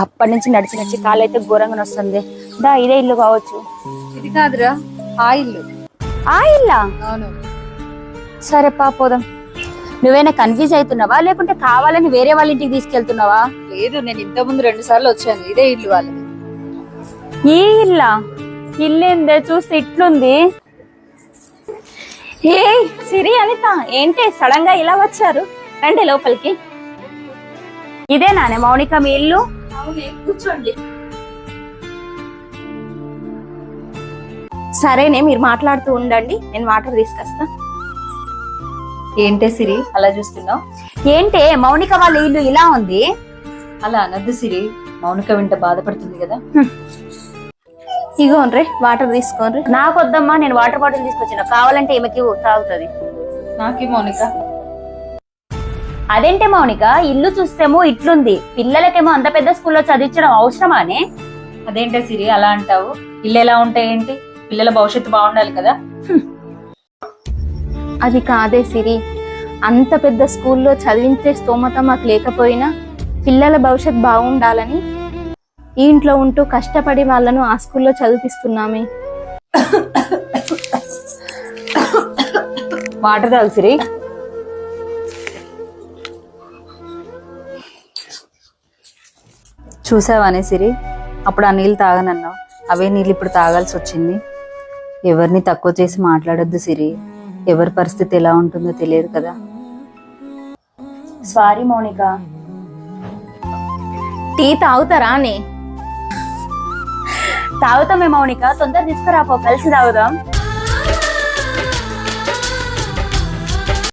అప్పటి నుంచి నడిచి నడిచి కాలైతే ఘోరంగా వస్తుంది. దా ఇదే ఇల్లు కావచ్చు. ఇది కాదురా, ఆ ఇల్లు. ఆ ఇల్లా? అవును. సరే పోదాం. నువ్వేనా కన్ఫ్యూజ్ అవుతున్నావా లేకుంటే కావాలని వేరే వాళ్ళ ఇంటికి తీసుకెళ్తున్నావా? లేదు, నేను ఇంత ముందు 2 సార్లు వచ్చాను. ఇదే ఇల్లు వాళ్ళది. ఈ ఇల్లా? ఇల్లేందే చూస్తే ఇట్లుంది. ఏ సిరి, అనిత, ఏంటి సడన్ గా ఇలా వచ్చారు? రండి లోపలికి. ఇదేనానే మౌనిక మీ ఇల్లు? అవునే, కూర్చోండి. సరేనే, మీరు మాట్లాడుతూ ఉండండి, నేను వాటర్ తీసుకొస్తా. ఏంటే సిరి అలా చూస్తున్నావు? ఏంటే మౌనిక వాళ్ళ ఇల్లు ఇలా ఉంది? అలా అనద్దు సిరి, మౌనిక వింట బాధపడుతుంది కదా. ఇగోన్రే వాటర్ తీసుకోండి. నాకు వద్దమ్మా, నేను వాటర్ బాటిల్ తీసుకొచ్చిన, కావాలంటే ఈమెకి తాగుతుంది. నాకే మౌనిక. అదేంటే మౌనిక, ఇల్లు చూస్తేమో ఇట్లుంది, పిల్లలకేమో అంత పెద్ద స్కూల్లో చదివించడం అవసరమానే? అదేంటే సిరి అలా అంటావు? ఇల్లు ఎలా ఉంటాయేంటి? పిల్లల భవిష్యత్తు బాగుండాలి కదా. అది కాదే సిరి, అంత పెద్ద స్కూల్లో చదివించే స్తోమత మాకు లేకపోయినా పిల్లల భవిష్యత్ బాగుండాలని ఈ ఇంట్లో ఉంటూ కష్టపడి వాళ్ళను ఆ స్కూల్లో చదివిస్తున్నామే. వాటర్ తాగు సిరి. చూసావానే సిరి, అప్పుడు ఆ నీళ్ళు తాగనన్నావు, అవే నీళ్ళు ఇప్పుడు తాగాల్సి వచ్చింది. ఎవరిని తక్కువ చేసి మాట్లాడొద్దు సిరి, ఎవరి పరిస్థితి ఎలా ఉంటుందో తెలియదు కదా. సారీ మౌనిక. టీ తాగుతారా అని? తాగుతామే మౌనిక, తొందర తీసుకురాపో, కలిసి తాగుదాం.